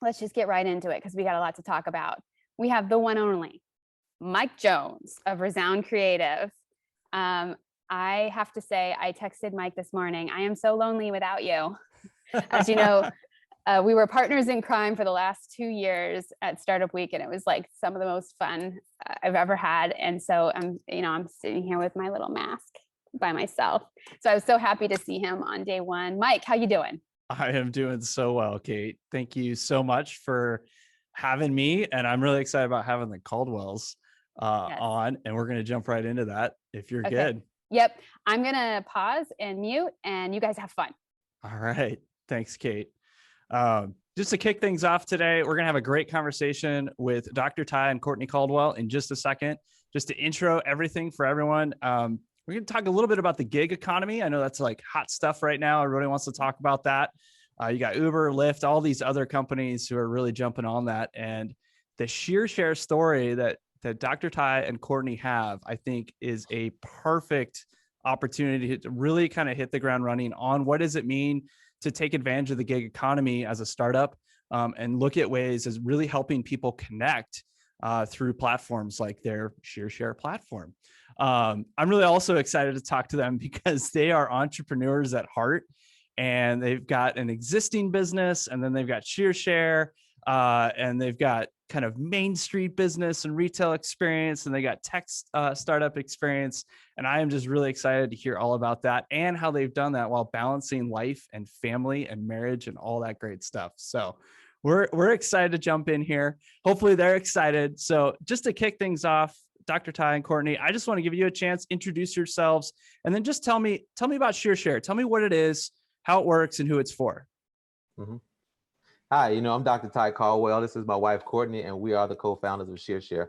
let's just get right into it because we got a lot to talk about. We have the one and only Mike Jones of Resound Creative. I have to say, I texted Mike this morning. I am so lonely without you. As you know, we were partners in crime for the last 2 years at Startup Week, and it was like some of the most fun I've ever had. And so I'm sitting here with my little mask by myself. So I was so happy to see him on day one. Mike, how you doing? I am doing so well, Kate. Thank you so much for having me. And I'm really excited about having the Caldwells Yes. on, and we're going to jump right into that if you're Okay. good. Yep. I'm going to pause and mute, and you guys have fun. All right. Thanks, Kate. Just to kick things off today, we're going to have a great conversation with Dr. Tye and Courtney Caldwell in just a second. Just to intro everything for everyone, we're going to talk a little bit about the gig economy. I know that's like hot stuff right now. Everybody wants to talk about that. You got Uber, Lyft, all these other companies who are really jumping on that. And the ShearShare story that Dr. Tye and Courtney have, I think, is a perfect opportunity to really kind of hit the ground running on what does it mean to take advantage of the gig economy as a startup, and look at ways as really helping people connect through platforms like their ShearShare platform. I'm really also excited to talk to them because they are entrepreneurs at heart, and they've got an existing business, and then they've got ShearShare, and they've got kind of Main Street business and retail experience, and they got tech startup experience. And I am just really excited to hear all about that and how they've done that while balancing life and family and marriage and all that great stuff. So we're excited to jump in here. Hopefully they're excited. So just to kick things off, Dr. Tye and Courtney, I just want to give you a chance, introduce yourselves, and then just tell me about ShearShare. Tell me what it is, how it works, and who it's for. Mm-hmm. Hi, I'm Dr. Tye Caldwell. This is my wife, Courtney, and we are the co-founders of ShearShare.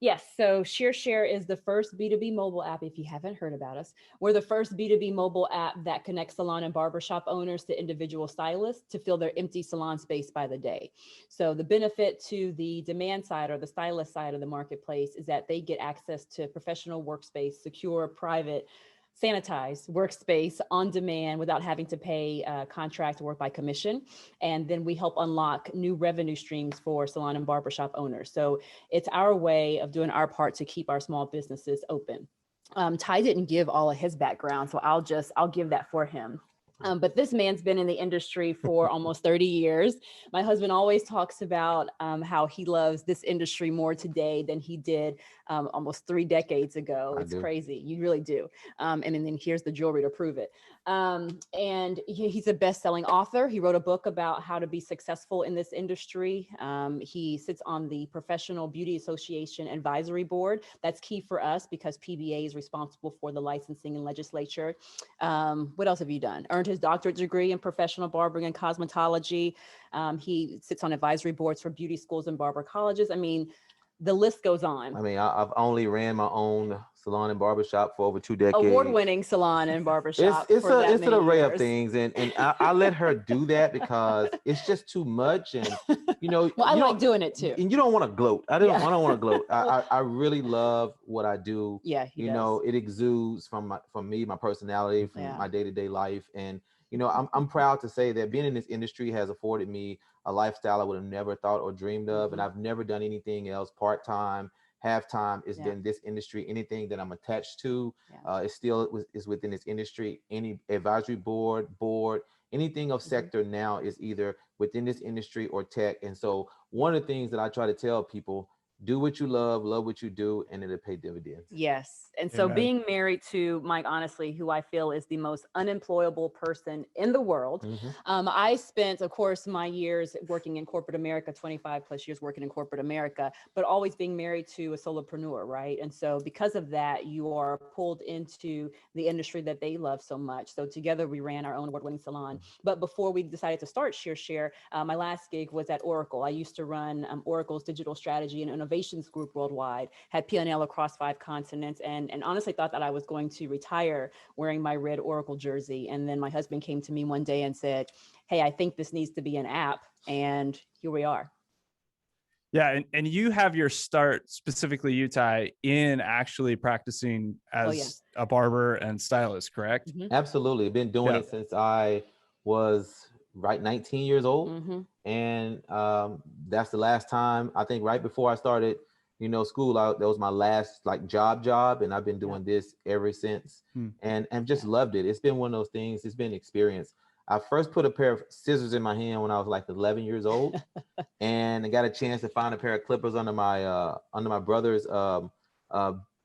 Yes, so ShearShare is the first B2B mobile app. If you haven't heard about us, we're the first B2B mobile app that connects salon and barbershop owners to individual stylists to fill their empty salon space by the day. So the benefit to the demand side or the stylist side of the marketplace is that they get access to professional workspace, secure, private, sanitized workspace on demand without having to pay contract work by commission. And then we help unlock new revenue streams for salon and barbershop owners. So it's our way of doing our part to keep our small businesses open. Tye didn't give all of his background, so I'll give that for him. But this man's been in the industry for almost 30 years. My husband always talks about how he loves this industry more today than he did almost 3 decades ago. It's crazy. You really do. And then here's the jewelry to prove it. And he's a best-selling author. He wrote a book about how to be successful in this industry. He sits on the Professional Beauty Association Advisory Board. That's key for us because PBA is responsible for the licensing and legislature. What else have you done? Earned his doctorate degree in professional barbering and cosmetology. He sits on advisory boards for beauty schools and barber colleges. I mean, the list goes on. I mean, I've only ran my own salon and barbershop for over 2 decades. Award-winning salon and barbershop. It's an array of things, and I let her do that because it's just too much, and well, I like doing it too. And you don't want to gloat. I don't want to gloat. I really love what I do. Yeah, it exudes from me, my personality, from my day-to-day life, and I'm proud to say that being in this industry has afforded me a lifestyle I would have never thought or dreamed of. And I've never done anything else part-time, half-time. It's been this industry. Anything that I'm attached to, is within this industry. Any advisory board, anything of sector now is either within this industry or tech. And so one of the things that I try to tell people, do what you love what you do, and it'll pay dividends. Yes. And so being married to Mike, honestly, who I feel is the most unemployable person in the world. I spent, of course, my years working in corporate America, 25 plus years working in corporate America, but always being married to a solopreneur, right? And so because of that, you are pulled into the industry that they love so much. So together we ran our own award-winning salon. But before we decided to start ShearShare, my last gig was at Oracle. I used to run Oracle's digital strategy and innovations group worldwide, had P&L across 5 continents, and honestly thought that I was going to retire wearing my red Oracle jersey. And then my husband came to me one day and said, hey, I think this needs to be an app. And here we are. Yeah. And you have your start, specifically you, Tye, in actually practicing as a barber and stylist, correct? Absolutely. I've been doing it since I was 19 years old. And that's the last time, I think right before I started, school, that was my last like job. And I've been doing this ever since, and just loved it. It's been one of those things. It's been experience. I first put a pair of scissors in my hand when I was like 11 years old, and I got a chance to find a pair of clippers under my brother's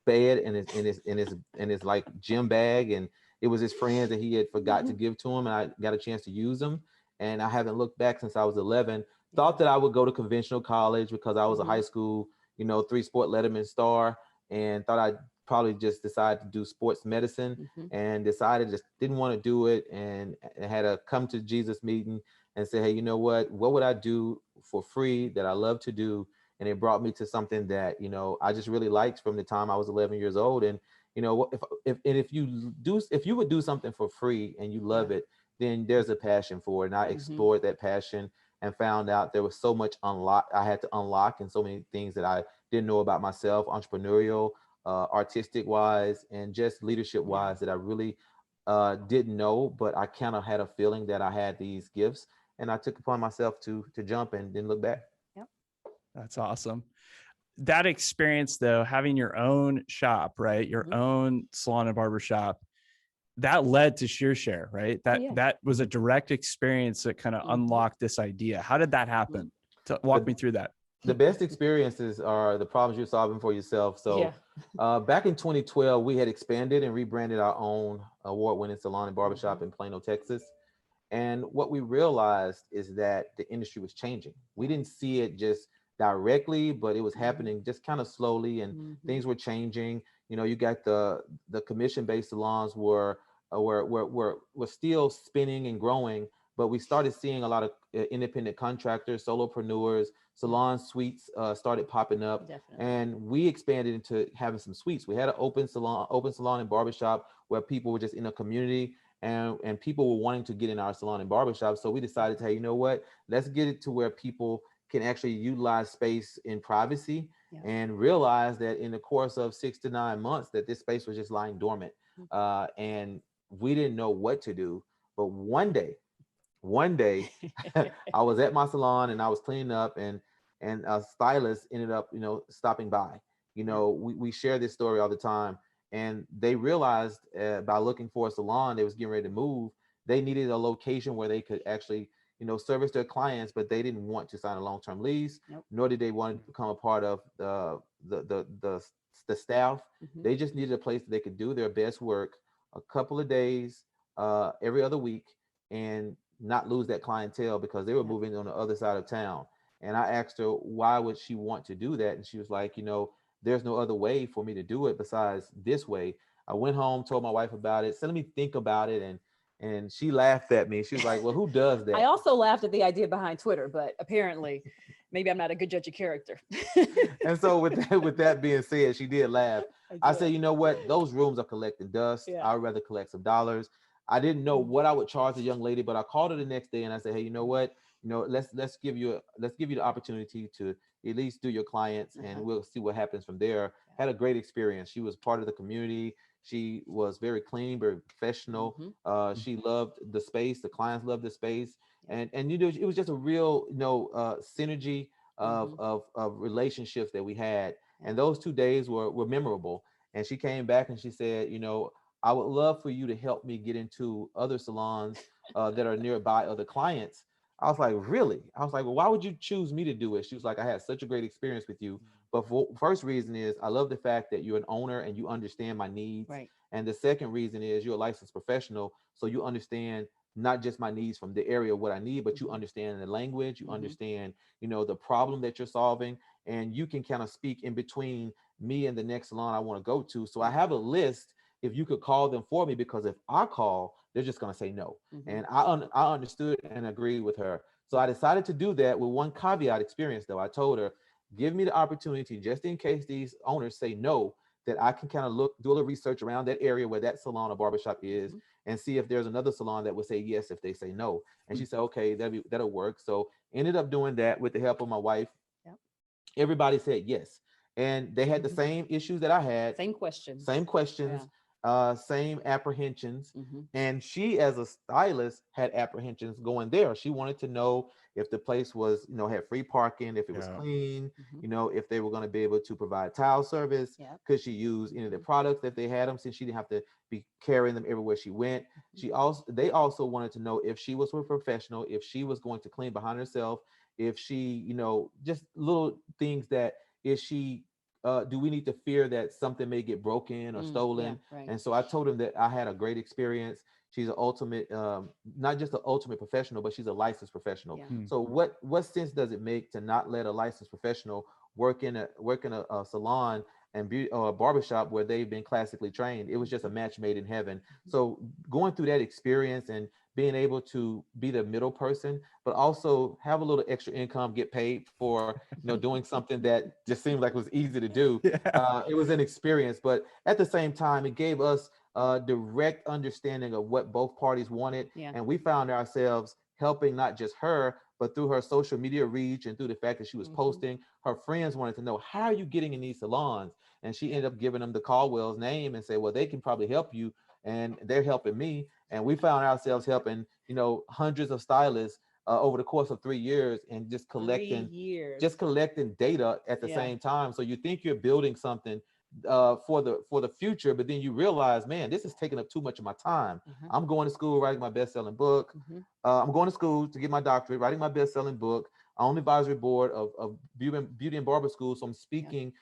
bed in his like gym bag, and it was his friends that he had forgot to give to him, and I got a chance to use them. And I haven't looked back since I was 11. Thought that I would go to conventional college because I was a high school, 3-sport Letterman star, and thought I'd probably just decide to do sports medicine, and decided just didn't want to do it, and had a come to Jesus meeting and say, hey, you know what would I do for free that I love to do? And it brought me to something that, I just really liked from the time I was 11 years old. And, if you would do something for free and you love it, then there's a passion for it. And I explored that passion and found out there was so much I had to unlock, and so many things that I didn't know about myself, entrepreneurial, artistic wise, and just leadership wise, that I really didn't know, but I kind of had a feeling that I had these gifts, and I took upon myself to jump and didn't look back. Yep. That's awesome. That experience though, having your own shop, right? Your own salon and barbershop, that led to ShearShare, right? That was a direct experience that kind of unlocked this idea. How did that happen? Walk me through that. The best experiences are the problems you're solving for yourself. So back in 2012, we had expanded and rebranded our own award-winning salon and barbershop in Plano, Texas. And what we realized is that the industry was changing. We didn't see it just directly, but it was happening just kind of slowly, and things were changing. You got the commission-based salons were still spinning and growing, but we started seeing a lot of independent contractors, solopreneurs, salon suites started popping up. Definitely. And we expanded into having some suites. We had an open salon and barbershop where people were just in a community, and people were wanting to get in our salon and barbershop. So we decided to, hey, you know what, let's get it to where people can actually utilize space in privacy, and realize that in the course of 6 to 9 months that this space was just lying dormant. And we didn't know what to do. But one day I was at my salon and I was cleaning up, and a stylist ended up, stopping by. We share this story all the time, and they realized by looking for a salon, they was getting ready to move. They needed a location where they could actually, service their clients, but they didn't want to sign a long-term lease, nor did they want to become a part of the staff. They just needed a place that they could do their best work a couple of days every other week, and not lose that clientele, because they were moving on the other side of town. And I asked her, why would she want to do that? And she was like, there's no other way for me to do it besides this way. I went home, told my wife about it, said, let me think about it. And she laughed at me. She was like, well, who does that? I also laughed at the idea behind Twitter, but apparently maybe I'm not a good judge of character. And so with that being said, she did laugh. I said, you know what? Those rooms are collecting dust. I'd rather collect some dollars. I didn't know what I would charge the young lady, but I called her the next day and I said, hey, you know what? Let's give you the opportunity to at least do your clients, and we'll see what happens from there. Had a great experience. She was part of the community. She was very clean, very professional. She loved the space. The clients loved the space, and it was just a real synergy of relationships that we had. And those 2 days were memorable. And she came back and she said, I would love for you to help me get into other salons that are nearby, other clients. I was like, really? I was like, well, why would you choose me to do it? She was like, I had such a great experience with you. But first reason is I love the fact that you're an owner and you understand my needs. Right. And the second reason is you're a licensed professional. So you understand not just my needs from the area of what I need, but you understand the language, you understand, the problem that you're solving, and you can kind of speak in between me and the next salon I want to go to. So I have a list. If you could call them for me, because if I call, they're just going to say no. And I understood and agreed with her. So I decided to do that with one caveat experience, though. I told her, give me the opportunity, just in case these owners say no, that I can kind of do a little research around that area where that salon or barbershop is, and see if there's another salon that would say yes if they say no. And she said, okay, that'll work. So ended up doing that with the help of my wife. Everybody said yes. And they had the same issues that I had. Same questions. Yeah. same apprehensions. Mm-hmm. And she, as a stylist, had apprehensions going there. She wanted to know if the place was, had free parking, if it was Yeah. clean, Mm-hmm. if they were going to be able to provide towel service. Yep. Could she use any of the products that they had them, since she didn't have to be carrying them everywhere she went? They also wanted to know if she was a professional, if she was going to clean behind herself, if she, just little things that, if she do we need to fear that something may get broken or stolen? Yeah, right. And so I told him that I had a great experience. She's an ultimate, not just an ultimate professional, but she's a licensed professional. Yeah. Hmm. So what sense does it make to not let a licensed professional work in a salon and or a barbershop where they've been classically trained? It was just a match made in heaven. So going through that experience and being able to be the middle person, but also have a little extra income, get paid for, doing something that just seemed like was easy to do. Yeah. It was an experience, but at the same time, it gave us a direct understanding of what both parties wanted. Yeah. And we found ourselves helping not just her, but through her social media reach and through the fact that she was posting, her friends wanted to know, how are you getting in these salons? And she ended up giving them the Caldwell's name and say, well, they can probably help you. And they're helping me. And we found ourselves helping, hundreds of stylists over the course of 3 years, and just 3 years. collecting data at the same time. So you think you're building something for the future, but then you realize, man, this is taking up too much of my time. I'm going to school, writing my best-selling book. I'm going to school to get my doctorate, writing my best-selling book. I'm on the advisory board of beauty and barber school, so I'm speaking,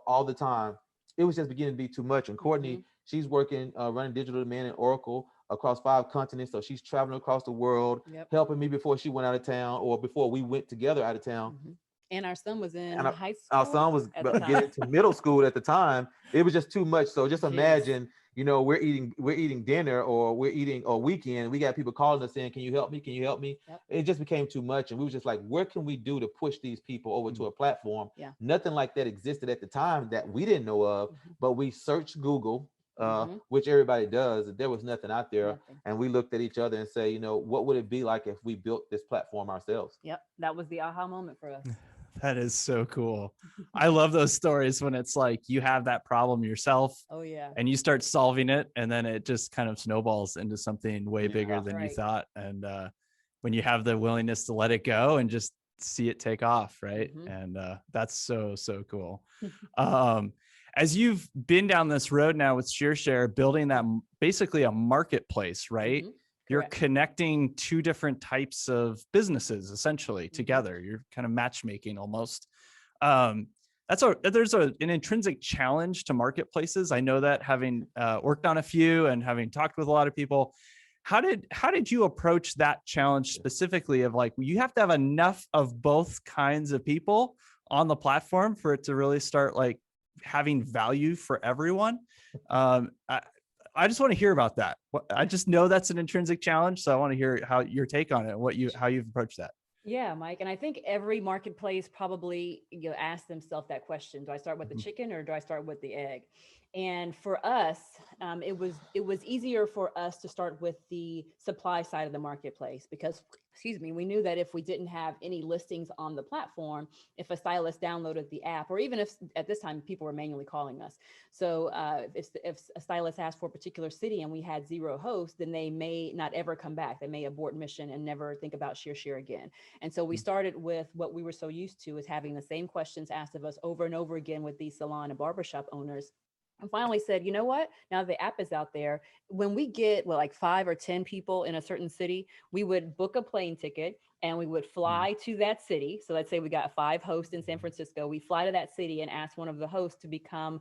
all the time. It was just beginning to be too much. And Courtney, she's working, running digital demand in Oracle across 5 continents. So she's traveling across the world, helping me before she went out of town, or before we went together out of town. And our son was in And high school. our son was getting to middle school at the time. It was just too much. So just imagine, we're eating dinner, or we're eating a weekend. We got people calling us saying, can you help me? Can you help me? It just became too much. And we was just like, what can we do to push these people over to a platform? Nothing like that existed at the time that we didn't know of, but we searched Google, which everybody does. There was nothing out there. And we looked at each other and say, what would it be like if we built this platform ourselves? Yep. That was the aha moment for us. That is so cool. I love those stories when it's like you have that problem yourself. Oh yeah. And you start solving it, and then it just kind of snowballs into something way bigger than you thought. And when you have the willingness to let it go and just see it take off, right? And that's so cool. As you've been down this road now with ShearShare, building that basically a marketplace, right? You're connecting 2 different types of businesses essentially together. You're kind of matchmaking almost. There's an intrinsic challenge to marketplaces. I know that, having worked on a few and having talked with a lot of people. How did you approach that challenge specifically, of like, you have to have enough of both kinds of people on the platform for it to really start like having value for everyone? I just want to hear about that. I just know that's an intrinsic challenge. So I want to hear how your take on it, how you've approached that. Yeah, Mike. And I think every marketplace probably, ask themselves that question. Do I start with the chicken, or do I start with the egg? And for us, it was easier for us to start with the supply side of the marketplace, because, we knew that if we didn't have any listings on the platform, if a stylist downloaded the app, or even if at this time people were manually calling us. So if a stylist asked for a particular city and we had 0 hosts, then they may not ever come back. They may abort mission and never think about ShearShare again. And so we started with what we were so used to, is having the same questions asked of us over and over again with these salon and barbershop owners. And finally said, you know what, now the app is out there, when we get like 5 or 10 people in a certain city, we would book a plane ticket and we would fly to that city. So let's say we got 5 hosts in San Francisco. We fly to that city and ask one of the hosts to become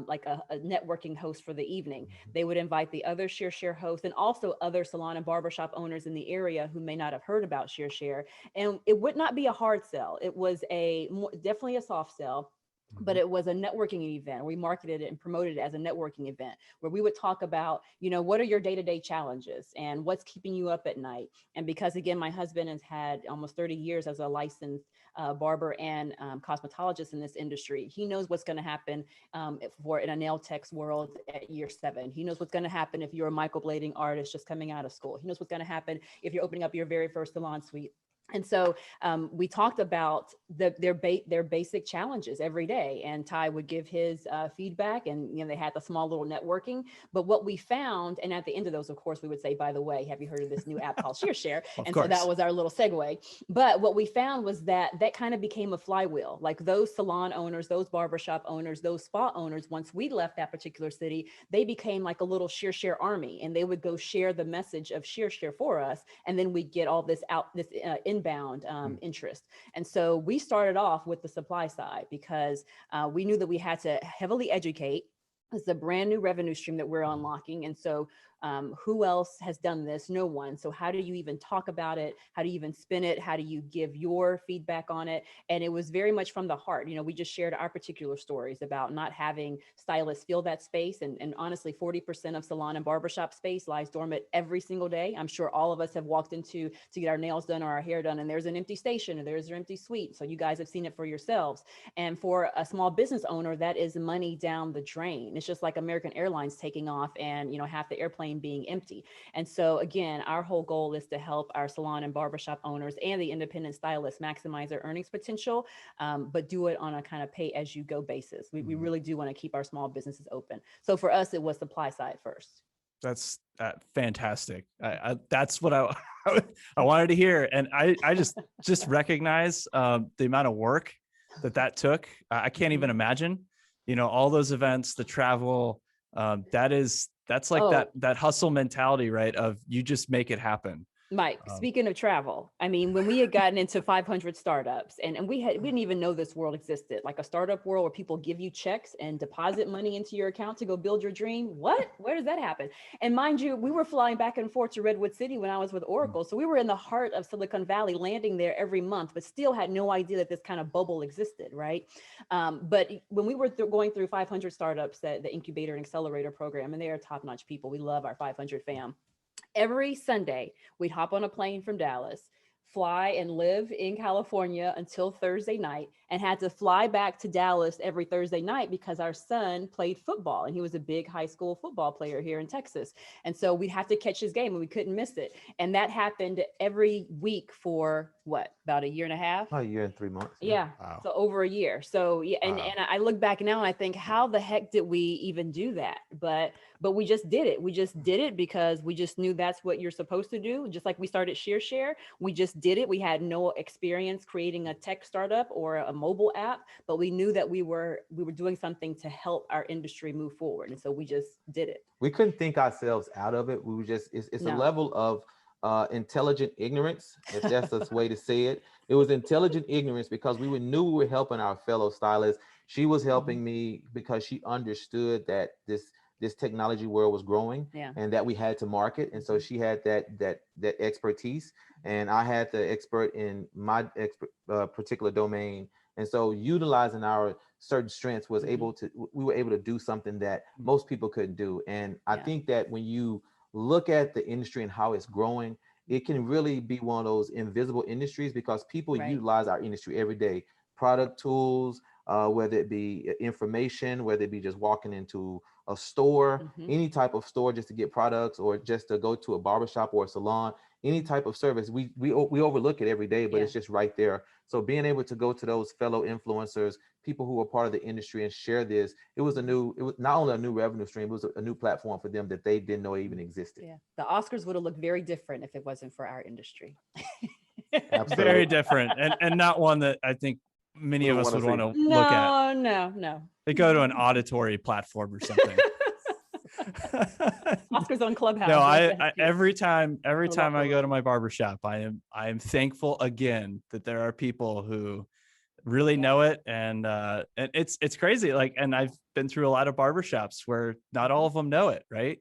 like a networking host for the evening. They would invite the other ShearShare hosts and also other salon and barbershop owners in the area who may not have heard about ShearShare. And it would not be a hard sell. It was definitely a soft sell. But it was a networking event. We marketed it and promoted it as a networking event, where we would talk about, what are your day-to-day challenges and what's keeping you up at night? And because, again, my husband has had almost 30 years as a licensed barber and cosmetologist in this industry, he knows what's going to happen in a nail tech's world at year 7. He knows what's going to happen if you're a microblading artist just coming out of school. He knows what's going to happen if you're opening up your very first salon suite And so we talked about their basic challenges every day, and Tye would give his feedback, and they had the small little networking. But what we found, and at the end of those, of course, we would say, by the way, have you heard of this new app called ShearShare? And so that was our little segue. But what we found was that kind of became a flywheel. Like those salon owners, those barbershop owners, those spa owners, once we left that particular city, they became like a little ShearShare army, and they would go share the message of ShearShare for us, and then we get all this inbound interest. And so we started off with the supply side because we knew that we had to heavily educate. It's a brand new revenue stream that we're unlocking. And so who else has done this? No one. So how do you even talk about it? How do you even spin it? How do you give your feedback on it? And it was very much from the heart. We just shared our particular stories about not having stylists fill that space. And honestly, 40% of salon and barbershop space lies dormant every single day. I'm sure all of us have walked into to get our nails done or our hair done, and there's an empty station and there's an empty suite. So you guys have seen it for yourselves. And for a small business owner, that is money down the drain. It's just like American Airlines taking off and, half the airplane being empty. And so again, our whole goal is to help our salon and barbershop owners and the independent stylists maximize their earnings potential, but do it on a kind of pay as you go basis. We really do want to keep our small businesses open. So for us, it was supply side first. That's fantastic. That's what I wanted to hear. And I just recognize the amount of work that took. I can't even imagine, all those events, the travel, that's like that hustle mentality, right? Of you just make it happen. Mike, speaking of travel, I mean, when we had gotten into 500 startups and we didn't even know this world existed, like a startup world where people give you checks and deposit money into your account to go build your dream. What? Where does that happen? And mind you, we were flying back and forth to Redwood City when I was with Oracle. So we were in the heart of Silicon Valley, landing there every month, but still had no idea that this kind of bubble existed, right? But when we were going through 500 startups, the incubator and accelerator program, and they are top-notch people. We love our 500 fam. Every Sunday, we'd hop on a plane from Dallas, fly and live in California until Thursday night, and had to fly back to Dallas every Thursday night because our son played football and he was a big high school football player here in Texas. And so we'd have to catch his game and we couldn't miss it. And that happened every week for what, about a year and a half? A year and 3 months. Yeah. Wow. So over a year. So yeah, and I look back now and I think, how the heck did we even do that? But we just did it. We just did it because we just knew that's what you're supposed to do. Just like we started ShearShare, we just did it. We had no experience creating a tech startup or a mobile app, but we knew that we were doing something to help our industry move forward. And so we just did it. We couldn't think ourselves out of it. We were just, it's a level of intelligent ignorance, if that's the way to say it. It was intelligent ignorance because we knew we were helping our fellow stylists. She was helping me because she understood that this technology world was growing and that we had to market. And so she had that expertise, and I had the expert in my particular domain. And so utilizing our certain strengths we were able to do something that most people couldn't do. And I think that when you look at the industry and how it's growing, it can really be one of those invisible industries because people utilize our industry every day. Product tools, whether it be information, whether it be just walking into a store, any type of store just to get products, or just to go to a barbershop or a salon, any type of service, we overlook it every day, but it's just right there. So being able to go to those fellow influencers, people who are part of the industry, and share this, it was not only a new revenue stream, it was a new platform for them that they didn't know even existed. Yeah, the Oscars would have looked very different if it wasn't for our industry. Absolutely. Very different, and not one that I think many of us would want to look at. No. They go to an auditory platform or something. Oscars on Clubhouse. No, I every time I go to my barbershop, I am thankful again that there are people who really know it, and it's crazy. Like, and I've been through a lot of barbershops where not all of them know it, right?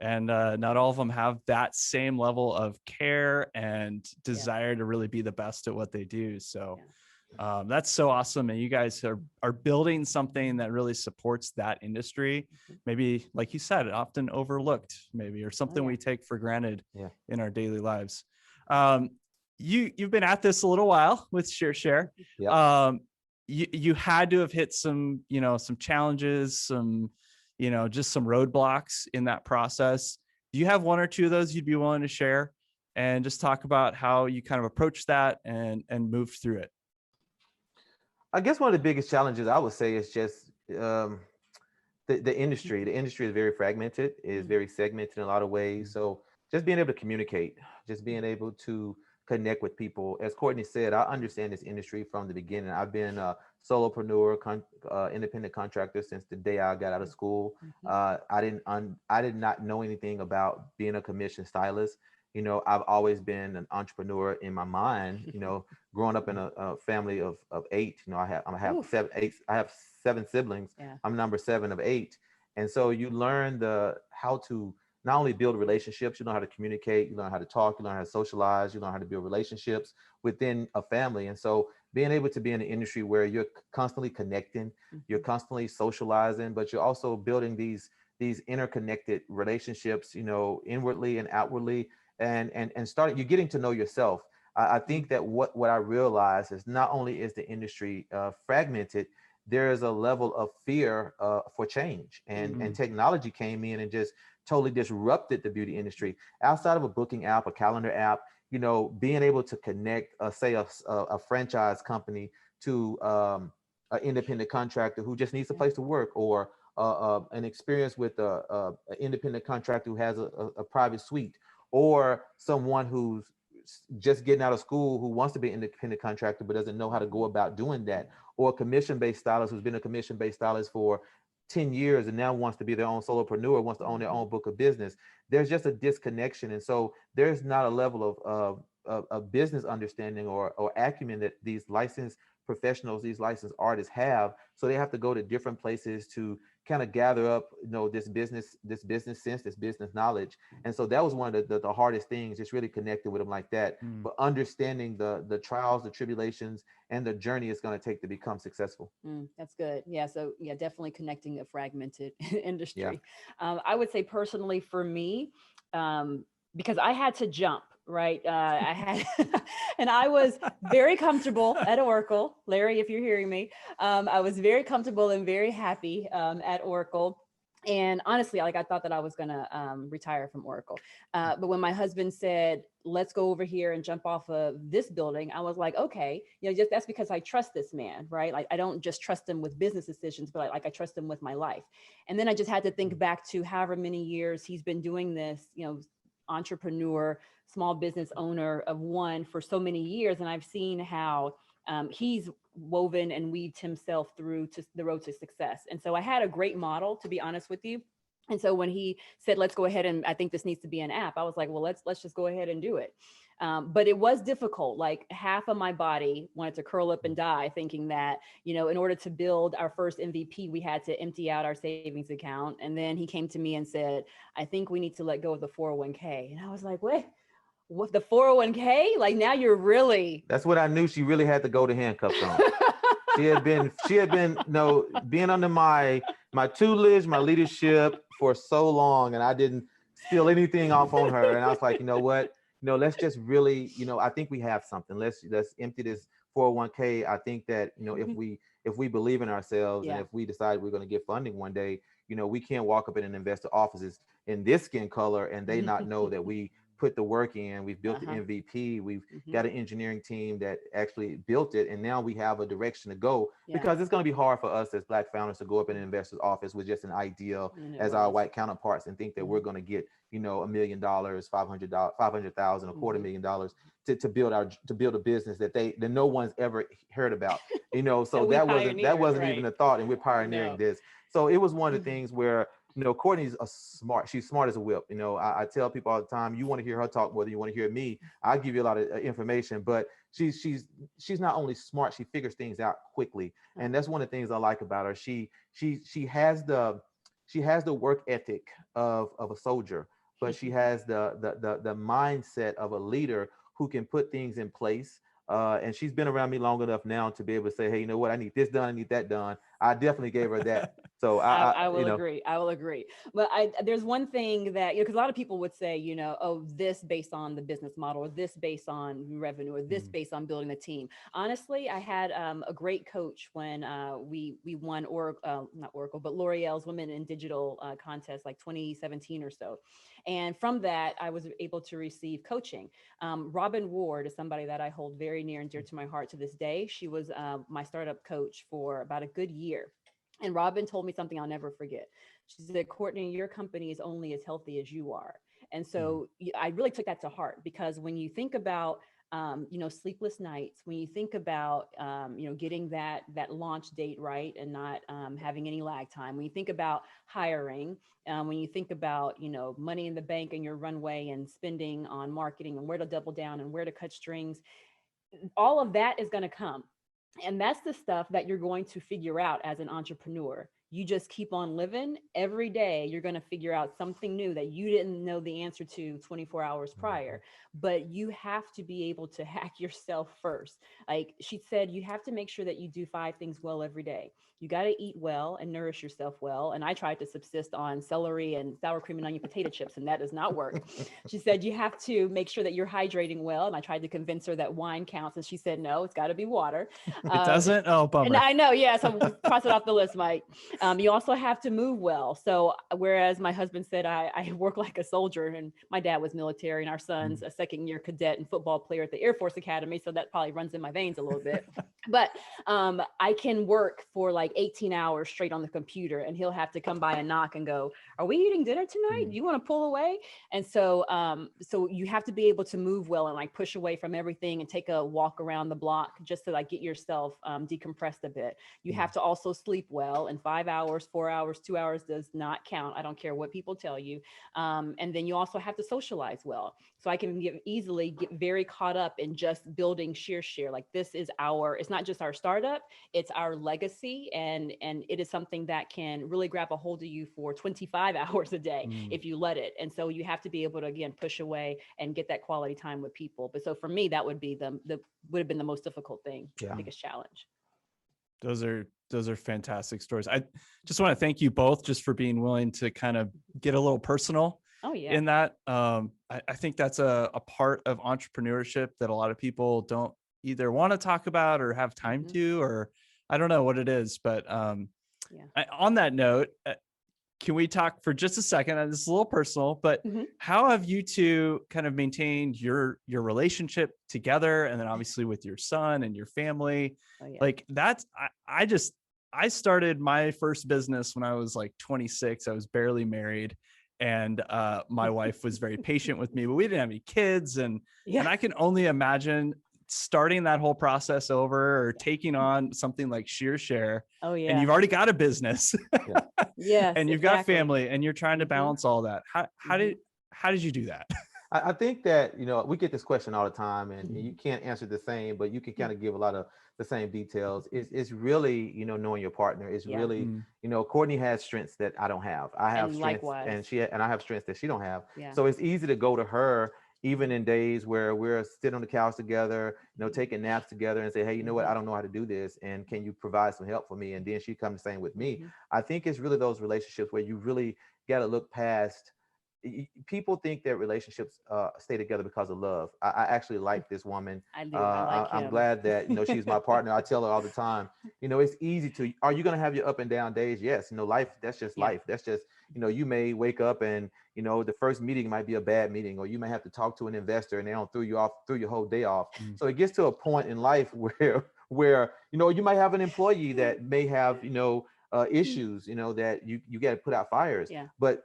And not all of them have that same level of care and desire to really be the best at what they do. So that's so awesome. And you guys are building something that really supports that industry. Maybe, like you said, often overlooked, maybe, or something we take for granted in our daily lives. You've been at this a little while with ShearShare. You had to have hit some challenges, just some roadblocks in that process. Do you have one or two of those you'd be willing to share? and just talk about how you kind of approached that and moved through it. I guess one of the biggest challenges I would say is just the industry. The industry is very fragmented, is very segmented in a lot of ways. So just being able to communicate, just being able to connect with people. As Courtney said, I understand this industry from the beginning. I've been a solopreneur, independent contractor since the day I got out of school. I did not know anything about being a commissioned stylist. You know, I've always been an entrepreneur in my mind. You know, growing up in a family of 8. You know, I have 7 siblings. Yeah. I'm number 7 of 8, and so you learn how to not only build relationships, you know how to communicate, you learn how to talk, you learn how to socialize, you learn how to build relationships within a family. And so being able to be in an industry where you're constantly connecting, you're constantly socializing, but you're also building these interconnected relationships, you know, inwardly and outwardly, and starting, you're getting to know yourself. I think that what I realize is not only is the industry fragmented, there is a level of fear for change, and technology came in and just totally disrupted the beauty industry. Outside of a booking app, a calendar app, you know, being able to connect, say a franchise company to an independent contractor who just needs a place to work, or an experience with an independent contractor who has a private suite, or someone who's just getting out of school who wants to be an independent contractor but doesn't know how to go about doing that, or a commission-based stylist who's been a commission-based stylist for 10 years and now wants to be their own solopreneur, wants to own their own book of business. There's just a disconnection. And so there's not a level of business understanding or acumen that these licensed professionals, these licensed artists have. So they have to go to different places to kind of gather up, you know, this business sense, this business knowledge. And so that was one of the hardest things, just really connecting with them like that, but understanding the trials, the tribulations, and the journey it's going to take to become successful. That's good. Yeah. So yeah, definitely connecting a fragmented industry. Yeah. I would say personally for me, because I had to jump, right? I had, and I was very comfortable at Oracle. Larry, if you're hearing me, I was very comfortable and very happy at Oracle. And honestly, like I thought that I was going to retire from Oracle. But when my husband said, let's go over here and jump off of this building, I was like, okay, you know, just that's because I trust this man, right? Like I don't just trust him with business decisions, but I trust him with my life. And then I just had to think back to however many years he's been doing this, you know, entrepreneur, small business owner of one for so many years. And I've seen how he's woven and weaved himself through to the road to success. And so I had a great model, to be honest with you. And so when he said, let's go ahead and I think this needs to be an app, I was like, well, let's just go ahead and do it. But it was difficult. Like half of my body wanted to curl up and die thinking that, you know, in order to build our first MVP, we had to empty out our savings account. And then he came to me and said, I think we need to let go of the 401k. And I was like, what the 401k? Like now you're really. That's what I knew. She really had to go to handcuffs on. She had been, you know, being under my tutelage, my leadership for so long, and I didn't steal anything off on her. And I was like, you know what? You know, let's just really, you know, I think we have something. Let's empty this 401k. I think that, you know, if we believe in ourselves, and if we decide we're going to get funding one day, you know, we can't walk up in an investor offices in this skin color and they not know that we put the work in. We've built the MVP. We've got an engineering team that actually built it, and now we have a direction to go, because it's going to be hard for us as Black founders to go up in an investor's office with just an idea as our white counterparts and think that we're going to get, you know, $1 million, $500,000, $250,000 to build a business that no one's ever heard about, you know. So that wasn't even a thought, and we're pioneering this. So it was one of the things where, you know, Courtney's she's smart as a whip. You know, I tell people all the time, you want to hear her talk more than you want to hear me. I give you a lot of information, but she's not only smart, she figures things out quickly. And that's one of the things I like about her. She has the work ethic of a soldier, but she has the mindset of a leader who can put things in place. And she's been around me long enough now to be able to say, hey, you know what? I need this done. I need that done. I definitely gave her that So I you will know, agree. I will agree. But there's one thing that, because a lot of people would say, oh, this based on the business model, or this based on revenue, or this based on building the team. Honestly, I had a great coach when we won not Oracle, but L'Oreal's Women in Digital contest, like 2017 or so. And from that, I was able to receive coaching. Robin Ward is somebody that I hold very near and dear to my heart to this day. She was my startup coach for about a good year. And Robin told me something I'll never forget. She said, Courtney, your company is only as healthy as you are. And so I really took that to heart, because when you think about, sleepless nights, when you think about, getting that launch date right and not having any lag time, when you think about hiring, when you think about, money in the bank and your runway and spending on marketing and where to double down and where to cut strings, all of that is going to come. And that's the stuff that you're going to figure out as an entrepreneur. You just keep on living. Every day, you're going to figure out something new that you didn't know the answer to 24 hours prior. But you have to be able to hack yourself first. Like she said, you have to make sure that you do 5 things well every day. You got to eat well and nourish yourself well. And I tried to subsist on celery and sour cream and onion potato chips, and that does not work. She said, you have to make sure that you're hydrating well. And I tried to convince her that wine counts. And she said, no, it's got to be water. It doesn't? Oh, bummer. And I know. Yeah. So cross it off the list, Mike. You also have to move well. So whereas my husband said, I work like a soldier, and my dad was military, and our son's a second-year cadet and football player at the Air Force Academy. So that probably runs in my veins a little bit. But I can work for like 18 hours straight on the computer, and he'll have to come by and knock and go, are we eating dinner tonight? Do you want to pull away? And so so you have to be able to move well and like push away from everything and take a walk around the block just to like get yourself decompressed a bit. You have to also sleep well, and 5 hours, 4 hours, 2 hours does not count. I don't care what people tell you. And then you also have to socialize well. So I can easily get very caught up in just building ShearShare. Like this is it's not just our startup, it's our legacy. And it is something that can really grab a hold of you for 25 hours a day if you let it. And so you have to be able to, again, push away and get that quality time with people. But so for me, that would be would have been the most difficult thing, biggest challenge. Those are fantastic stories. I just want to thank you both just for being willing to kind of get a little personal in that. I think that's a part of entrepreneurship that a lot of people don't either want to talk about or have time to, or I don't know what it is. But on that note, can we talk for just a second? And this is a little personal, but how have you two kind of maintained your relationship together? And then obviously with your son and your family, like that's, I started my first business when I was like 26. I was barely married, and my wife was very patient with me, but we didn't have any kids. And I can only imagine starting that whole process over, or taking on something like ShearShare. And you've already got a business. And you've got family, and you're trying to balance all that. How did you do that? I think that, we get this question all the time, and you can't answer the same, but you can kind of give a lot of the same details. It's really, knowing your partner. It's really, Courtney has strengths that I don't have. I have strengths, and I have strengths that she don't have. So it's easy to go to her, even in days where we're sitting on the couch together, taking naps together, and say, hey, you know what, I don't know how to do this, and can you provide some help for me? And then she comes the same with me. I think it's really those relationships where you really got to look past. People think that relationships stay together because of love. I actually like this woman. I do. I'm glad that she's my partner. I tell her all the time, it's easy to. Are you going to have your up and down days? Yes. Life. That's just life. That's just you may wake up and the first meeting might be a bad meeting, or you may have to talk to an investor and they don't throw your whole day off. So it gets to a point in life where you might have an employee that may have issues that you got to put out fires. But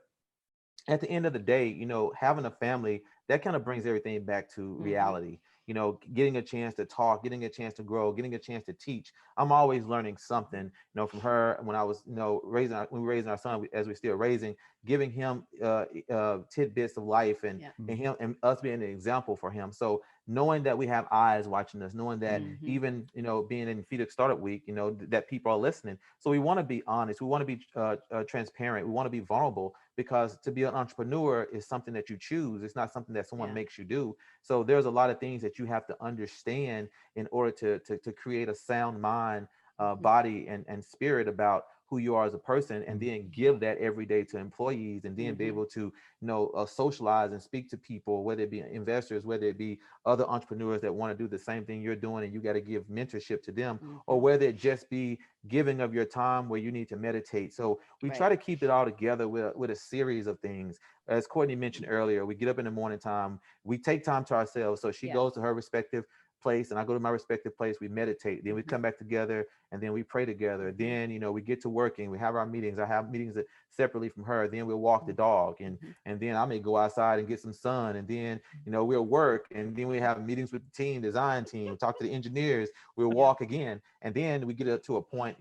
at the end of the day, having a family, that kind of brings everything back to reality. Getting a chance to talk, getting a chance to grow, getting a chance to teach. I'm always learning something, from her when I was, when we were raising our son, as we're still raising, giving him tidbits of life and him and us being an example for him. So knowing that we have eyes watching us, knowing that even, being in PHX Startup Week, that people are listening. So we want to be honest. We want to be transparent. We want to be vulnerable, because to be an entrepreneur is something that you choose. It's not something that someone makes you do. So there's a lot of things that you have to understand in order to create a sound mind, body and spirit about who you are as a person, and then give that every day to employees, and then be able to, socialize and speak to people, whether it be investors, whether it be other entrepreneurs that want to do the same thing you're doing, and you got to give mentorship to them, or whether it just be giving of your time where you need to meditate. So we try to keep it all together with a series of things. As Courtney mentioned earlier, we get up in the morning time, we take time to ourselves. So she goes to her respective place and I go to my respective place, we meditate, then we come back together and then we pray together. Then, we get to working, we have our meetings. I have meetings separately from her. Then we'll walk the dog, and then I may go outside and get some sun, and then, we'll work, and then we have meetings with the team, design team, talk to the engineers, we'll walk again. And then we get up to a point,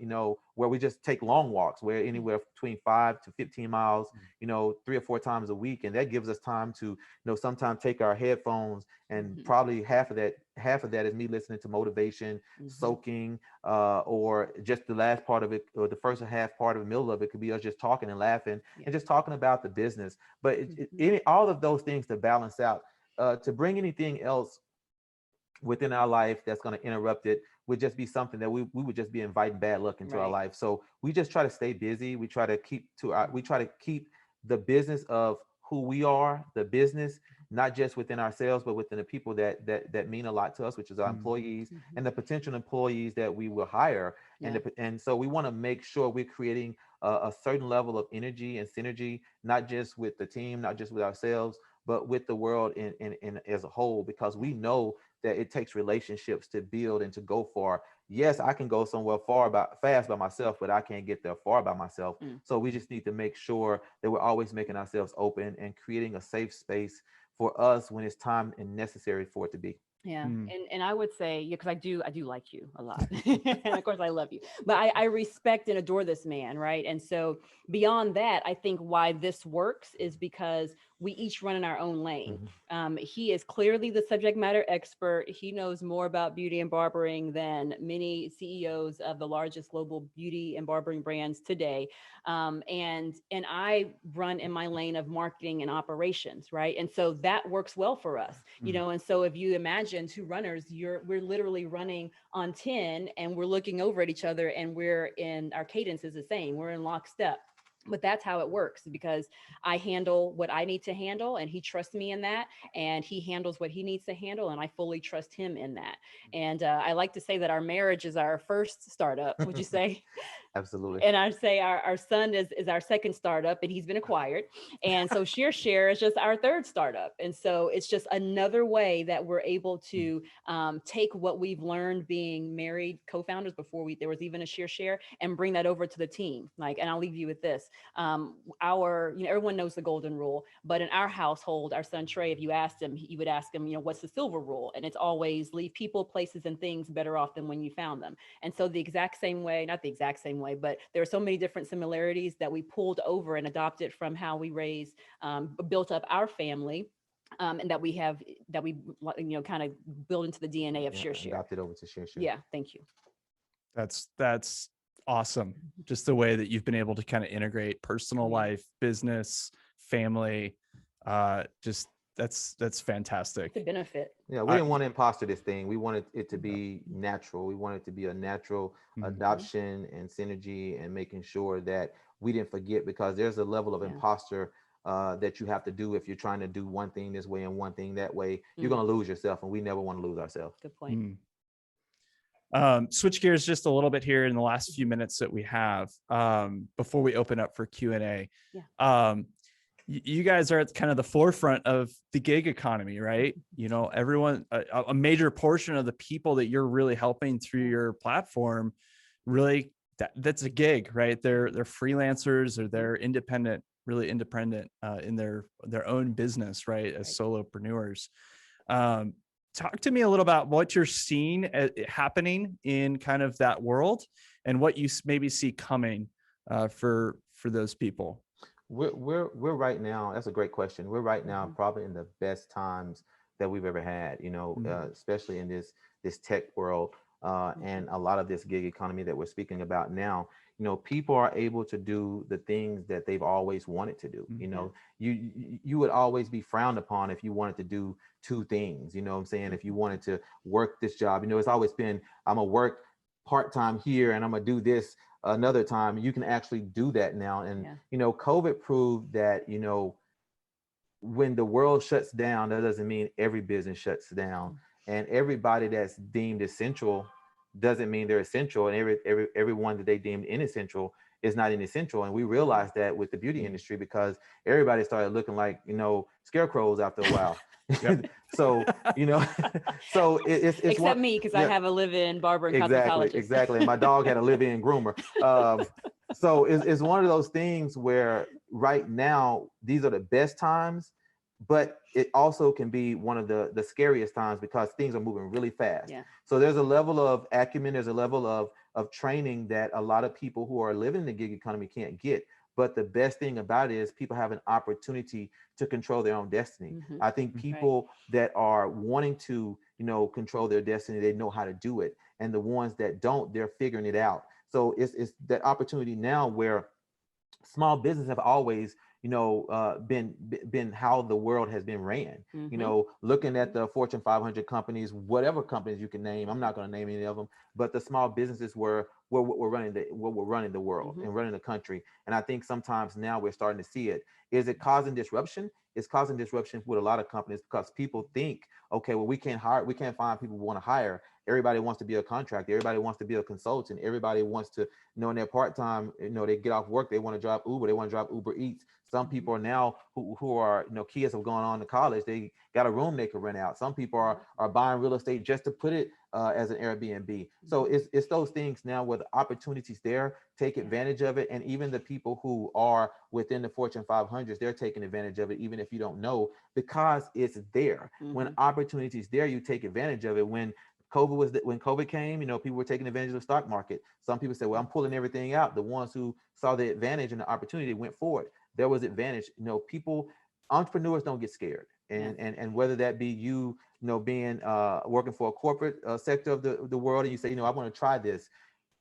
where we just take long walks, where anywhere between 5 to 15 miles, 3 or 4 times a week. And that gives us time to, sometimes take our headphones, and probably half of that is me listening to motivation, soaking, or just the last part of it, or the first half part of the middle of it could be us just talking and laughing and just talking about the business. But all of those things to balance out, to bring anything else within our life that's going to interrupt it would just be something that we would just be inviting bad luck into our life. So we just try to stay busy. We try to keep the business of who we are, the business, not just within ourselves, but within the people that mean a lot to us, which is our employees and the potential employees that we will hire. And so we want to make sure we're creating a certain level of energy and synergy, not just with the team, not just with ourselves, but with the world in as a whole, because we know that it takes relationships to build and to go far. Yes, I can go somewhere fast by myself, but I can't get there far by myself. So we just need to make sure that we're always making ourselves open and creating a safe space for us when it's time and necessary for it to be. Yeah. And I would say, because I do like you a lot. And of course I love you, but I respect and adore this man. Right. And so beyond that, I think why this works is because we each run in our own lane. He is clearly the subject matter expert. He knows more about beauty and barbering than many CEOs of the largest global beauty and barbering brands today. And I run in my lane of marketing and operations, right? And so that works well for us, and so if you imagine 2 runners, we're literally running on 10 and we're looking over at each other, and our cadence is the same. We're in lockstep. But that's how it works, because I handle what I need to handle, and he trusts me in that, and he handles what he needs to handle, and I fully trust him in that. And I like to say that our marriage is our first startup. Would you say? Absolutely. And I say our son is our second startup, and he's been acquired. And so ShearShare is just our third startup. And so it's just another way that we're able to take what we've learned being married co-founders before there was even a ShearShare, and bring that over to the team. And I'll leave you with this. Everyone knows the golden rule, but in our household, our son Trey, if you asked him, you would ask him, what's the silver rule? And it's always leave people, places, and things better off than when you found them. And so the exact same way, not the exact same way, but there are so many different similarities that we pulled over and adopted from how we built up our family. And that we kind of build into the DNA of ShearShare. Adopted over to ShearShare. Yeah, thank you. That's awesome. Just the way that you've been able to kind of integrate personal life, business, family. That's fantastic. The benefit. Yeah, we didn't want to imposter this thing. We wanted it to be natural. We wanted it to be a natural adoption and synergy, and making sure that we didn't forget, because there's a level of imposter that you have to do if you're trying to do one thing this way and one thing that way. You're going to lose yourself, and we never want to lose ourselves. Good point. Switch gears just a little bit here in the last few minutes that we have before we open up for Q&A. You guys are at kind of the forefront of the gig economy, right? Everyone, a major portion of the people that you're really helping through your platform, really that's a gig, right? They're freelancers, or they're really independent in their own business, right? As solopreneurs. Talk to me a little about what you're seeing happening in kind of that world, and what you maybe see coming for those people. We're right now. That's a great question. We're right now probably in the best times that we've ever had. Especially in this tech world and a lot of this gig economy that we're speaking about now. People are able to do the things that they've always wanted to do. You would always be frowned upon if you wanted to do 2 things. If you wanted to work this job, it's always been, I'm gonna work part-time here and I'm gonna do this another time. You can actually do that now. And, COVID proved that, when the world shuts down, that doesn't mean every business shuts down. And everybody that's deemed essential doesn't mean they're essential. And everyone that they deemed inessential is not inessential. And we realized that with the beauty industry, because everybody started looking like, scarecrows after a while. So, so it's except me, because I have a live-in barber and cosmetologist. Exactly. And my dog had a live-in groomer. So it's one of those things where right now, these are the best times, but it also can be one of the scariest times because things are moving really fast. So there's a level of acumen, there's a level of training that a lot of people who are living in the gig economy can't get. But the best thing about it is people have an opportunity to control their own destiny. I think people that are wanting to, control their destiny, they know how to do it. And the ones that don't, they're figuring it out. So it's that opportunity now where small business have always, been how the world has been ran. Looking at the Fortune 500 companies, whatever companies you can name, I'm not going to name any of them, but the small businesses were running the world and running the country. And I think sometimes now we're starting to see it. Is it causing disruption? It's causing disruption with a lot of companies because people think, okay, well, we can't find people who want to hire. Everybody wants to be a contractor. Everybody wants to be a consultant. Everybody wants to, in their part-time, they get off work, they want to drive Uber, they want to drive Uber Eats. Some people are now who are, kids have gone on to college, they got a room they could rent out. Some people are buying real estate just to put it as an Airbnb. So it's those things now where the opportunities there, take advantage of it. And even the people who are within the Fortune 500s, they're taking advantage of it, even if you don't know, because it's there. When opportunities there, you take advantage of it. When COVID came, people were taking advantage of the stock market. Some people said, well, I'm pulling everything out. The ones who saw the advantage and the opportunity went forward. There was advantage. Entrepreneurs don't get scared. And whether that be being working for a corporate sector of the world, and you say, I want to try this.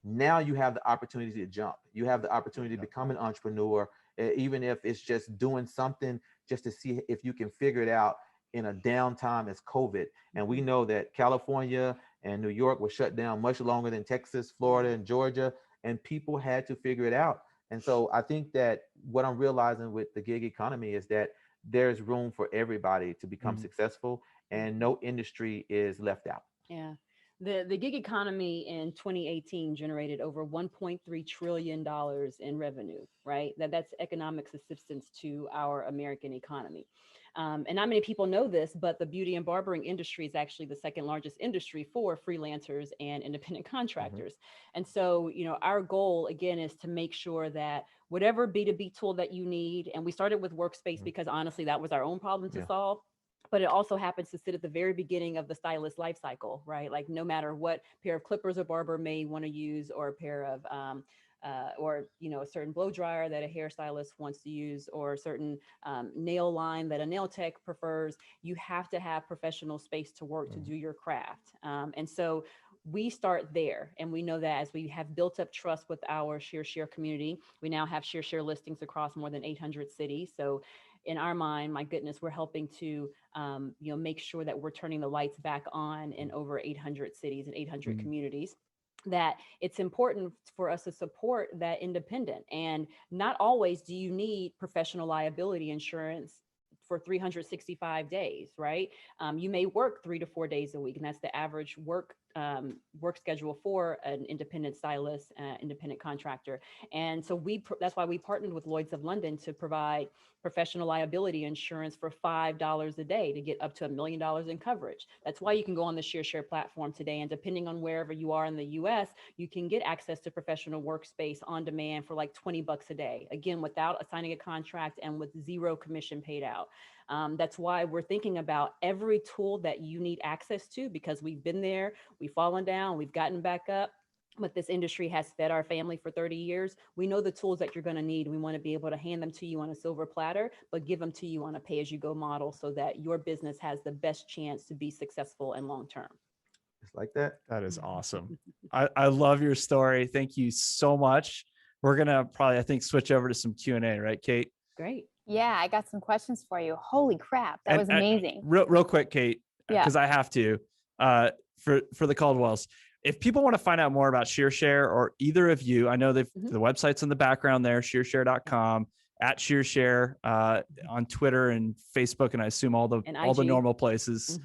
Now you have the opportunity to jump. You have the opportunity to become an entrepreneur, even if it's just doing something just to see if you can figure it out in a downtime as COVID. And we know that California and New York were shut down much longer than Texas, Florida, and Georgia, and people had to figure it out. And so I think that what I'm realizing with the gig economy is that there's room for everybody to become successful, and no industry is left out. Yeah. The gig economy in 2018 generated over $1.3 trillion in revenue, right? That's economic assistance to our American economy. And not many people know this, but the beauty and barbering industry is actually the second largest industry for freelancers and independent contractors. And so, our goal, again, is to make sure that whatever B2B tool that you need, and we started with Workspace because honestly, that was our own problem to solve. But it also happens to sit at the very beginning of the stylist life cycle, right? Like no matter what pair of clippers a barber may want to use, or a pair of, a certain blow dryer that a hairstylist wants to use, or a certain nail line that a nail tech prefers, you have to have professional space to work to do your craft. And so we start there. And we know that as we have built up trust with our ShearShare community, we now have ShearShare listings across more than 800 cities. So in our mind, my goodness, we're helping to, make sure that we're turning the lights back on in over 800 cities and 800 communities. That it's important for us to support that independent. And not always do you need professional liability insurance for 365 days, right? You may work 3 to 4 days a week, and that's the average work schedule for an independent stylist, independent contractor. And so that's why we partnered with Lloyd's of London to provide professional liability insurance for $5 a day to get up to $1 million in coverage. That's why you can go on the ShearShare platform today. And depending on wherever you are in the US, you can get access to professional workspace on demand for like $20 a day. Again, without signing a contract and with zero commission paid out. That's why we're thinking about every tool that you need access to, because we've been there, we've fallen down, we've gotten back up. But this industry has fed our family for 30 years. We know the tools that you're going to need. We want to be able to hand them to you on a silver platter, but give them to you on a pay-as-you-go model so that your business has the best chance to be successful and long-term. Just like that. That is awesome. I love your story. Thank you so much. We're going to probably, I think, switch over to some Q&A, right, Kate? Great. Yeah, I got some questions for you. Holy crap. That was amazing. Real quick, Kate, Yeah. because I have to, for the Caldwells. if people want to find out more about ShearShare or either of you, I know the website's in the background there, ShearShare.com, at ShearShare on Twitter and Facebook, and I assume all the normal places.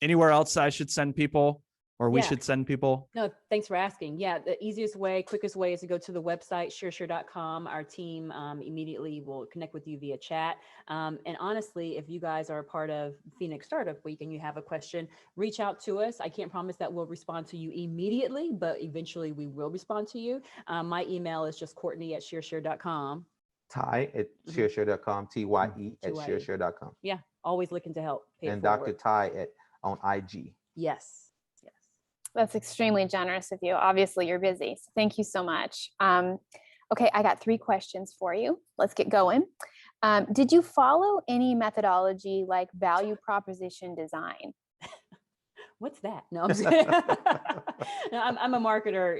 Anywhere else I should send people, or we should send people? No, thanks for asking. Yeah, the easiest way, quickest way is to go to the website, ShearShare.com. Our team immediately will connect with you via chat. And honestly, if you guys are a part of Phoenix Startup Week and you have a question, reach out to us. I can't promise that we'll respond to you immediately, but eventually we will respond to you. My email is just Courtney@ShearShare.com. Tye at ShearShare.com, TYE at ShearShare.com. Yeah, always looking to help. And Dr. Tye on IG. Yes. That's extremely generous of you. Obviously, you're busy. So thank you so much. Okay, I got 3 questions for you. Let's get going. Did you follow any methodology like value proposition design? What's that? No, I'm just kidding. No, I'm a marketer,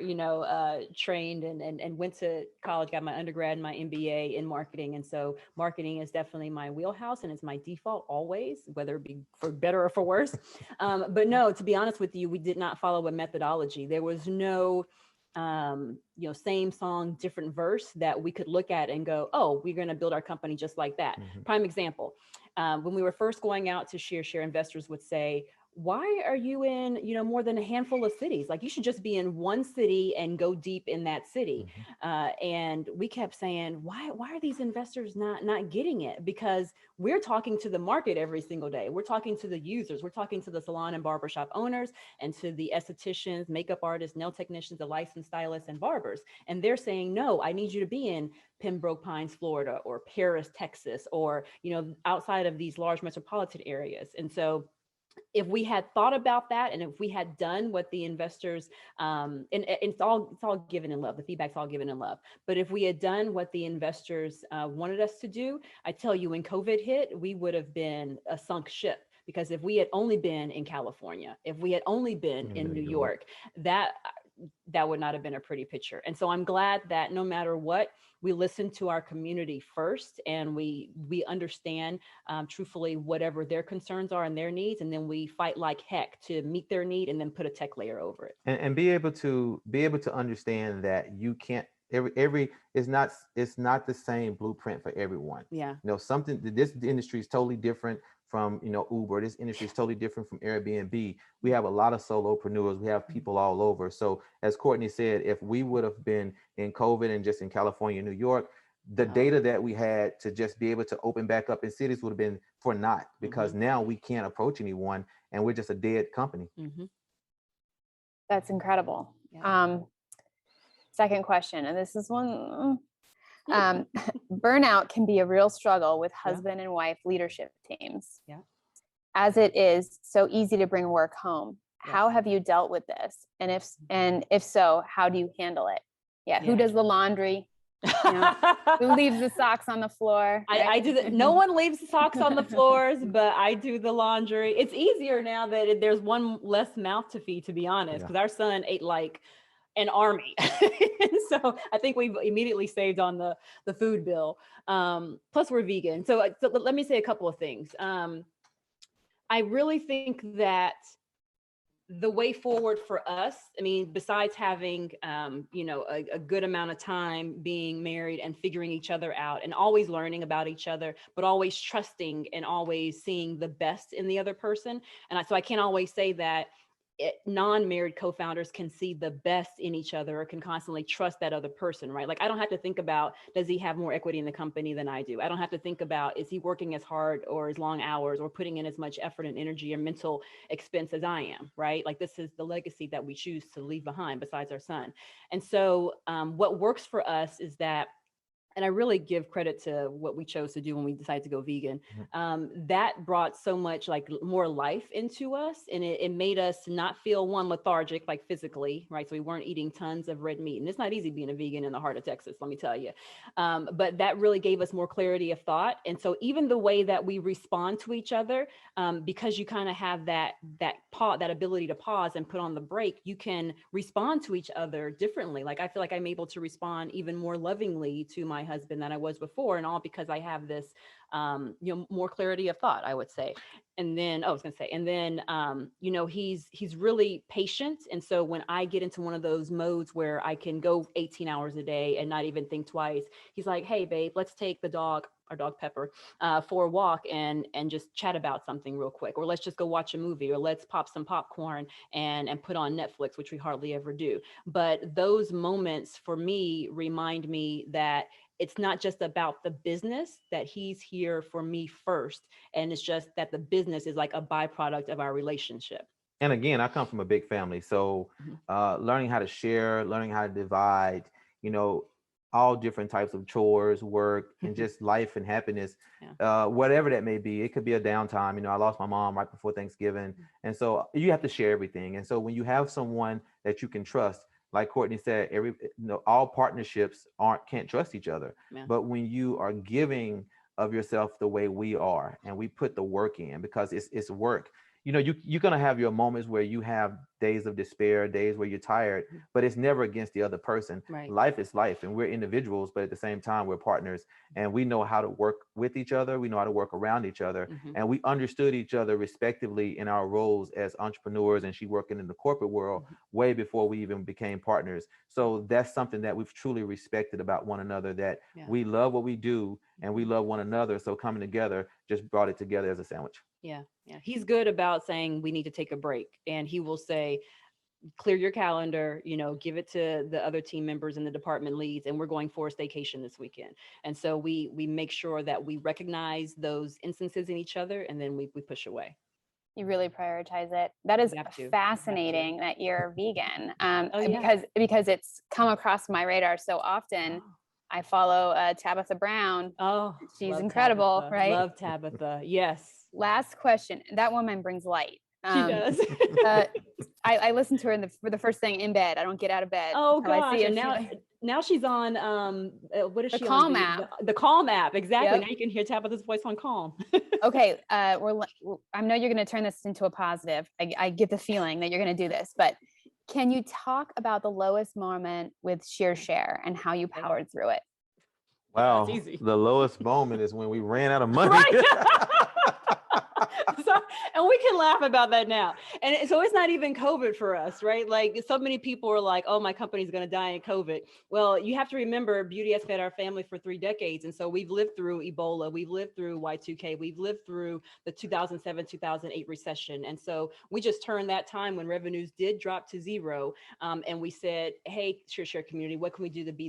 trained and went to college, got my undergrad and my MBA in marketing. And so marketing is definitely my wheelhouse and it's my default always, whether it be for better or for worse. But no, to be honest with you, we did not follow a methodology. There was no, same song, different verse that we could look at and go, oh, we're going to build our company just like that. Prime example. When we were first going out to ShearShare, investors would say, why are you in, more than a handful of cities? Like you should just be in one city and go deep in that city. And we kept saying, why are these investors not getting it? Because we're talking to the market every single day. We're talking to the users. We're talking to the salon and barbershop owners and to the estheticians, makeup artists, nail technicians, the licensed stylists and barbers. And they're saying, no, I need you to be in Pembroke Pines, Florida, or Paris, Texas, or, outside of these large metropolitan areas. And so if we had thought about that, and if we had done what the investors, and it's all given in love, the feedback's all given in love. But if we had done what the investors wanted us to do, I tell you, when COVID hit, we would have been a sunk ship. Because if we had only been in California, if we had only been in New York, that would not have been a pretty picture. And so I'm glad that no matter what, we listen to our community first, and we understand truthfully whatever their concerns are and their needs, and then we fight like heck to meet their need and then put a tech layer over it. And be able to understand that you can't it's not the same blueprint for everyone. Yeah. This industry is totally different from Uber. This industry is totally different from Airbnb. We have a lot of solopreneurs. We have people all over. So as Courtney said, if we would have been in COVID and just in California, New York, the data that we had to just be able to open back up in cities would have been for naught, because now we can't approach anyone and we're just a dead company. That's incredible. Yeah. Second question, and this is one, burnout can be a real struggle with husband and wife leadership teams. Yeah. As it is so easy to bring work home. Yeah. How have you dealt with this? And if so, how do you handle it? Yeah. Who does the laundry? Who leaves the socks on the floor? Right? I do. No one leaves the socks on the floors, but I do the laundry. It's easier now that there's one less mouth to feed, to be honest, because our son ate like an army. So I think we've immediately saved on the food bill. Plus we're vegan. So let me say a couple of things. I really think that the way forward for us, I mean, besides having, a good amount of time being married and figuring each other out and always learning about each other, but always trusting and always seeing the best in the other person. And so I can't always say that non-married co-founders can see the best in each other or can constantly trust that other person, right? Like I don't have to think about, does he have more equity in the company than I do? I don't have to think about, is he working as hard or as long hours or putting in as much effort and energy or mental expense as I am, right? Like this is the legacy that we choose to leave behind besides our son. And so what works for us is that, and I really give credit to what we chose to do when we decided to go vegan. That brought so much like more life into us, and it made us not feel lethargic, like physically, right? So we weren't eating tons of red meat, and it's not easy being a vegan in the heart of Texas, let me tell you. But that really gave us more clarity of thought. And so even the way that we respond to each other, because you kind of have that ability to pause and put on the brake, you can respond to each other differently. Like I feel like I'm able to respond even more lovingly to my husband than I was before, and all because I have this more clarity of thought, I would say. And then he's really patient. And so when I get into one of those modes where I can go 18 hours a day and not even think twice, he's like, hey babe, let's take our dog Pepper, for a walk and just chat about something real quick, or let's just go watch a movie, or let's pop some popcorn and put on Netflix, which we hardly ever do. But those moments for me remind me that it's not just about the business, that he's here for me first. And it's just that the business is like a byproduct of our relationship. And again, I come from a big family. So learning how to share, learning how to divide, all different types of chores, work, and just life and happiness, whatever that may be. It could be a downtime. I lost my mom right before Thanksgiving. And so you have to share everything. And so when you have someone that you can trust, like Courtney said, all partnerships can't trust each other. Yeah. But when you are giving of yourself the way we are, and we put the work in, because it's work. You're going to have your moments where you have days of despair, days where you're tired, but it's never against the other person. Right. Life is life, and we're individuals, but at the same time, we're partners, and we know how to work with each other. We know how to work around each other, and we understood each other respectively in our roles as entrepreneurs, and she working in the corporate world way before we even became partners. So that's something that we've truly respected about one another, that we love what we do and we love one another. So coming together just brought it together as a sandwich. Yeah. He's good about saying we need to take a break, and he will say, clear your calendar, give it to the other team members and the department leads, and we're going for a staycation this weekend. And so we make sure that we recognize those instances in each other, and then we push away. You really prioritize it. That is fascinating that you're vegan, because it's come across my radar so often. I follow Tabitha Brown. Oh, she's incredible, Tabitha. Right? Love Tabitha. Yes. Last question. That woman brings light. She does. I listen to her for the first thing in bed. I don't get out of bed. Oh gosh! And now she's on what is the she Calm on? app. The Calm app, exactly. Yep. Now you can hear Tabitha's voice on Calm. Okay, I know you're going to turn this into a positive. I get the feeling that you're going to do this, but can you talk about the lowest moment with ShearShare and how you powered through it? Wow, the lowest moment is when we ran out of money. Right? And we can laugh about that now. And so it's not even COVID for us, right? Like, so many people are like, oh, my company's going to die in COVID. Well, you have to remember, beauty has fed our family for 3 decades. And so we've lived through Ebola. We've lived through Y2K. We've lived through the 2007, 2008 recession. And so we just turned that time when revenues did drop to zero. And we said, hey, ShearShare community, what can we do to be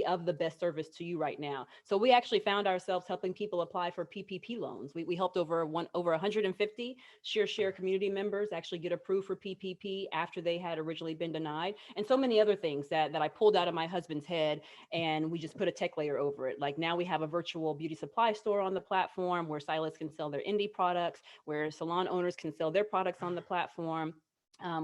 of the best service to you right now? So we actually found ourselves helping people apply for PPP loans. We helped over 150 ShearShare community members actually get approved for PPP after they had originally been denied, and so many other things that I pulled out of my husband's head, and we just put a tech layer over it. Like, now we have a virtual beauty supply store on the platform where stylists can sell their indie products, where salon owners can sell their products on the platform.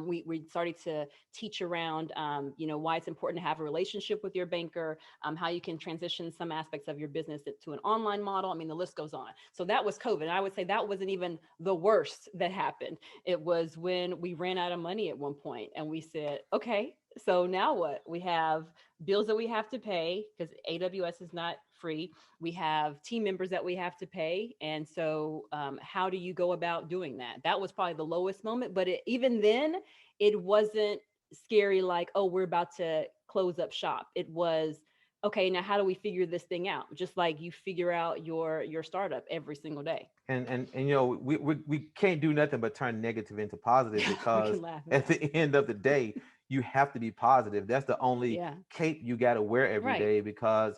We started to teach around, why it's important to have a relationship with your banker, how you can transition some aspects of your business to an online model. I mean, the list goes on. So that was COVID. And I would say that wasn't even the worst that happened. It was when we ran out of money at one point, and we said, okay, so now what? We have bills that we have to pay, because AWS is not free. We have team members that we have to pay. And so how do you go about doing that? That was probably the lowest moment. But even then, it wasn't scary like, oh, we're about to close up shop. It was, okay, now how do we figure this thing out? Just like you figure out your startup every single day. And we can't do nothing but turn negative into positive, because at the end of the day, you have to be positive. That's the only cape you got to wear every day, because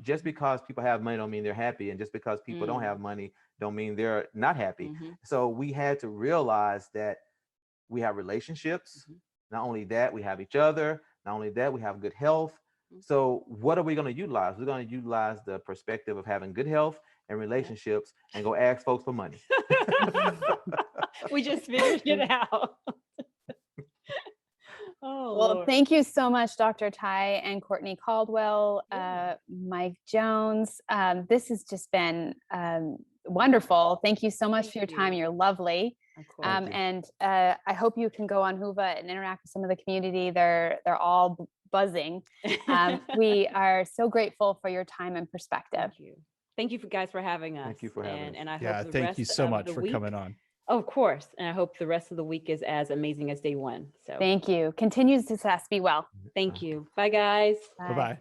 just because people have money don't mean they're happy, and just because people don't have money don't mean they're not happy. So we had to realize that we have relationships. Not only that, we have each other. Not only that, we have good health. So what are we going to utilize? We're going to utilize the perspective of having good health and relationships, and go ask folks for money. We just figured it out. Oh, well, Lord. Thank you so much, Dr. Tye and Courtney Caldwell, Mike Jones. This has just been wonderful. Thank you so much for your time. You're lovely. And I hope you can go on Whova and interact with some of the community. They're all buzzing. We are so grateful for your time and perspective. Thank you. Thank you guys for having us. Thank you for having us. And I hope Yeah, the thank rest you so of much the for week- coming on. Of course. And I hope the rest of the week is as amazing as day one. So Thank you. Continued success. Be well. thank you. Bye, guys. Bye-bye.